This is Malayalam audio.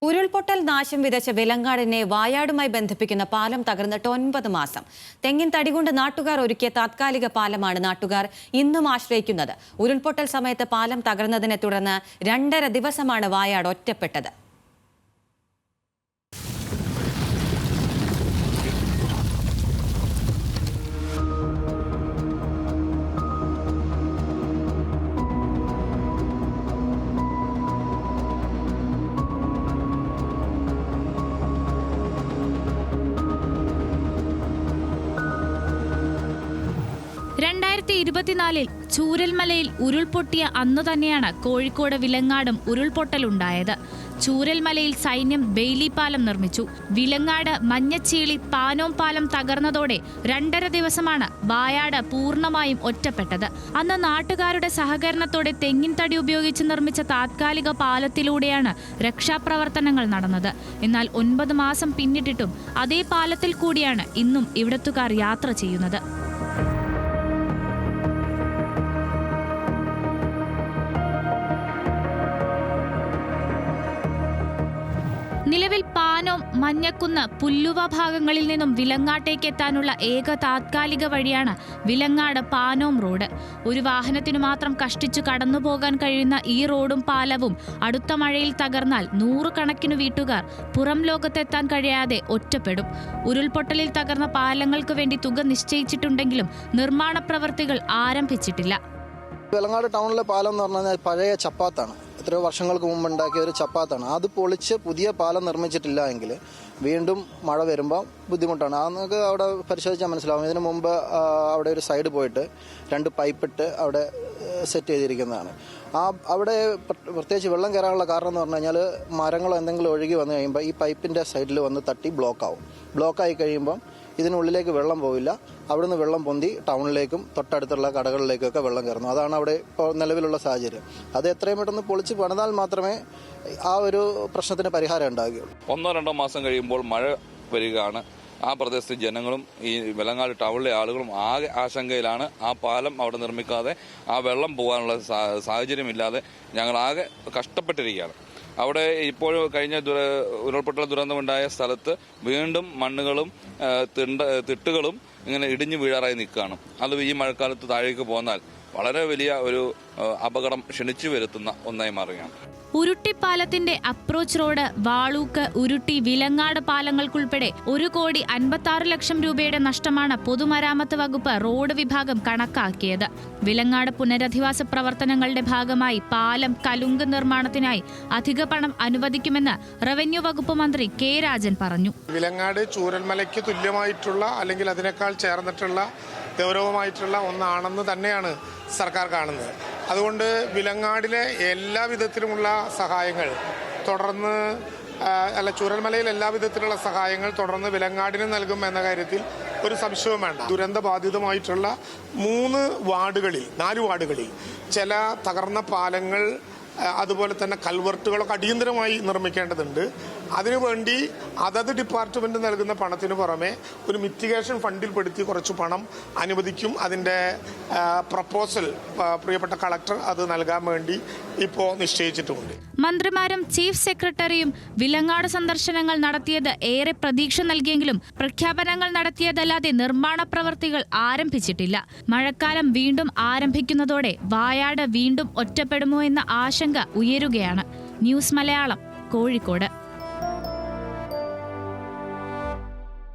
ഉരുൾപൊട്ടൽ നാശം വിതച്ച വിലങ്ങാടിനെ വായാടുമായി ബന്ധിപ്പിക്കുന്ന പാലം തകർന്നിട്ട് 9 മാസം. തെങ്ങിൻ തടികൊണ്ട് നാട്ടുകാർ ഒരുക്കിയ താത്കാലിക പാലമാണ് നാട്ടുകാർ ഇന്നും ആശ്രയിക്കുന്നത്. ഉരുൾപൊട്ടൽ സമയത്ത് പാലം തകർന്നതിനെ തുടർന്ന് 2.5 ദിവസമാണ് വായാട് ഒറ്റപ്പെട്ടത്. ചൂരൽമലയിൽ ഉരുൾപൊട്ടിയ അന്നു തന്നെയാണ് കോഴിക്കോട് വിലങ്ങാടും ഉരുൾപൊട്ടലുണ്ടായത്. ചൂരൽമലയിൽ സൈന്യം ബെയിലി പാലം നിർമ്മിച്ചു. വിലങ്ങാട് മഞ്ഞച്ചീളി പാനോം പാലം തകർന്നതോടെ 2.5 ദിവസമാണ് വായാട് പൂർണ്ണമായും ഒറ്റപ്പെട്ടത്. അന്ന് നാട്ടുകാരുടെ സഹകരണത്തോടെ തെങ്ങിൻ തടി ഉപയോഗിച്ച് നിർമ്മിച്ച താത്കാലിക പാലത്തിലൂടെയാണ് രക്ഷാപ്രവർത്തനങ്ങൾ നടന്നത്. എന്നാൽ 9 മാസം പിന്നിട്ടിട്ടും അതേ പാലത്തിൽ കൂടിയാണ് ഇന്നും ഇവിടത്തുകാർ യാത്ര ചെയ്യുന്നത്. നിലവിൽ പാനോം, മഞ്ഞക്കുന്ന്, പുല്ലുവ ഭാഗങ്ങളിൽ നിന്നും വിലങ്ങാട്ടേക്ക് എത്താനുള്ള ഏക താത്കാലിക വഴിയാണ് വിലങ്ങാട് പാനോം റോഡ്. ഒരു വാഹനത്തിനു മാത്രം കഷ്ടിച്ചു കടന്നുപോകാൻ കഴിയുന്ന ഈ റോഡും പാലവും അടുത്ത മഴയിൽ തകർന്നാൽ 100 കണക്കിന് വീട്ടുകാർ പുറം ലോകത്തെത്താൻ കഴിയാതെ ഒറ്റപ്പെടും. ഉരുൾപൊട്ടലിൽ തകർന്ന പാലങ്ങൾക്ക് വേണ്ടി തുക നിശ്ചയിച്ചിട്ടുണ്ടെങ്കിലും നിർമ്മാണ പ്രവൃത്തികൾ ആരംഭിച്ചിട്ടില്ല. വിലങ്ങാട് ടൗണിലെ പാലം എന്ന് പറഞ്ഞാൽ പഴയ ചപ്പാത്താണ്. എത്രയോ വർഷങ്ങൾക്ക് മുമ്പ് ഉണ്ടാക്കിയ ഒരു ചപ്പാത്താണ്. അത് പൊളിച്ച് പുതിയ പാലം നിർമ്മിച്ചിട്ടില്ല എങ്കിൽ വീണ്ടും മഴ വരുമ്പോൾ ബുദ്ധിമുട്ടാണ്. അതൊക്കെ അവിടെ പരിശോധിച്ചാൽ മനസ്സിലാവും. ഇതിനു മുമ്പ് അവിടെ ഒരു സൈഡ് പോയിട്ട് 2 പൈപ്പിട്ട് അവിടെ സെറ്റ് ചെയ്തിരിക്കുന്നതാണ്. അവിടെ പ്രത്യേകിച്ച് വെള്ളം കയറാനുള്ള കാരണം എന്ന് പറഞ്ഞു കഴിഞ്ഞാൽ മരങ്ങളോ എന്തെങ്കിലും ഒഴുകി വന്നു കഴിയുമ്പോൾ ഈ പൈപ്പിൻ്റെ സൈഡിൽ വന്ന് തട്ടി ബ്ലോക്കാവും. ബ്ലോക്കായി കഴിയുമ്പം ഇതിനുള്ളിലേക്ക് വെള്ളം പോവില്ല. അവിടുന്ന് വെള്ളം പൊന്തി ടൗണിലേക്കും തൊട്ടടുത്തുള്ള കടകളിലേക്കൊക്കെ വെള്ളം കയറുന്നു. അതാണ് അവിടെ ഇപ്പോൾ നിലവിലുള്ള സാഹചര്യം. അത് എത്രയും പെട്ടെന്ന് പൊളിച്ച് പണിതാൽ മാത്രമേ ആ ഒരു പ്രശ്നത്തിന് പരിഹാരം ഉണ്ടാകുകയുള്ളൂ. 1-2 മാസം കഴിയുമ്പോൾ മഴ വരികയാണ്. ആ പ്രദേശത്തെ ജനങ്ങളും ഈ വിലങ്ങാട് ടൗണിലെ ആളുകളും ആകെ ആശങ്കയിലാണ്. ആ പാലം അവിടെ നിർമ്മിക്കാതെ ആ വെള്ളം പോകാനുള്ള സാഹചര്യമില്ലാതെ ഞങ്ങൾ ആകെ കഷ്ടപ്പെട്ടിരിക്കുകയാണ്. അവിടെ ഇപ്പോൾ കഴിഞ്ഞ ഉരുൾപൊട്ടൽ ദുരന്തമുണ്ടായ സ്ഥലത്ത് വീണ്ടും മണ്ണുകളും തിട്ടുകളും ഇങ്ങനെ ഇടിഞ്ഞു വീഴാറായി നിൽക്കുകയാണ്. അത് ഈ മഴക്കാലത്ത് താഴേക്ക് പോന്നാൽ വളരെ വലിയ ഒരു അപകടം ക്ഷണിച്ചു വരുത്തുന്ന ഒന്നായി മാറുകയാണ്. ഉരുട്ടിപ്പാലത്തിന്റെ അപ്രോച്ച് റോഡ്, വാളൂക്ക്, ഉരുട്ടി, വിലങ്ങാട് പാലങ്ങൾക്കുൾപ്പെടെ 1,56 ലക്ഷം രൂപയുടെ നഷ്ടമാണ് പൊതുമരാമത്ത് വകുപ്പ് റോഡ് വിഭാഗം കണക്കാക്കിയത്. വിലങ്ങാട് പുനരധിവാസ പ്രവർത്തനങ്ങളുടെ ഭാഗമായി പാലം, കലുങ്ക് നിർമ്മാണത്തിനായി അധിക പണം അനുവദിക്കുമെന്ന് റവന്യൂ വകുപ്പ് മന്ത്രി കെ രാജൻ പറഞ്ഞു. വിലങ്ങാട് ചൂരൽമലയ്ക്ക് തുല്യമായിട്ടുള്ള അല്ലെങ്കിൽ അതിനേക്കാൾ ചേർന്നിട്ടുള്ള ഗൗരവമായിട്ടുള്ള ഒന്നാണെന്ന് തന്നെയാണ് സർക്കാർ കാണുന്നത്. അതുകൊണ്ട് വിലങ്ങാടിലെ എല്ലാ വിധത്തിലുമുള്ള സഹായങ്ങൾ തുടർന്ന് ചൂരൽമലയിൽ എല്ലാ വിധത്തിലുള്ള സഹായങ്ങൾ തുടർന്ന് വിലങ്ങാടിന് നൽകും എന്ന കാര്യത്തിൽ ഒരു സംശയവും വേണ്ട. ദുരന്ത ബാധിതമായിട്ടുള്ള 4 വാർഡുകളിൽ ചില തകർന്ന പാലങ്ങൾ, അതുപോലെ തന്നെ കൽവർട്ടുകളൊക്കെ അടിയന്തരമായി നിർമ്മിക്കേണ്ടതുണ്ട്. അതിനുവേണ്ടി അതത് ഡിപ്പാർട്ട്മെന്റ് നൽകുന്ന പണത്തിന് പുറമെ ഒരു മിറ്റിഗേഷൻ ഫണ്ടിൽ പെടുത്തി കുറച്ച് പണം അനുവദിക്കും. അതിൻ്റെ പ്രപ്പോസൽ പ്രിയപ്പെട്ട കളക്ടർ അത് നൽകാൻ വേണ്ടി ഇപ്പോൾ നിശ്ചയിച്ചിട്ടുമുണ്ട്. മന്ത്രിമാരും ചീഫ് സെക്രട്ടറിയും വിലങ്ങാട് സന്ദർശനങ്ങൾ നടത്തിയത് ഏറെ പ്രതീക്ഷ നൽകിയെങ്കിലും പ്രഖ്യാപനങ്ങൾ നടത്തിയതല്ലാതെ നിർമ്മാണ പ്രവൃത്തികൾ ആരംഭിച്ചിട്ടില്ല. മഴക്കാലം വീണ്ടും ആരംഭിക്കുന്നതോടെ വായാട് വീണ്ടും ഒറ്റപ്പെടുമോ എന്ന ആശങ്ക ഉയരുകയാണ്. ന്യൂസ് മലയാളം, കോഴിക്കോട്.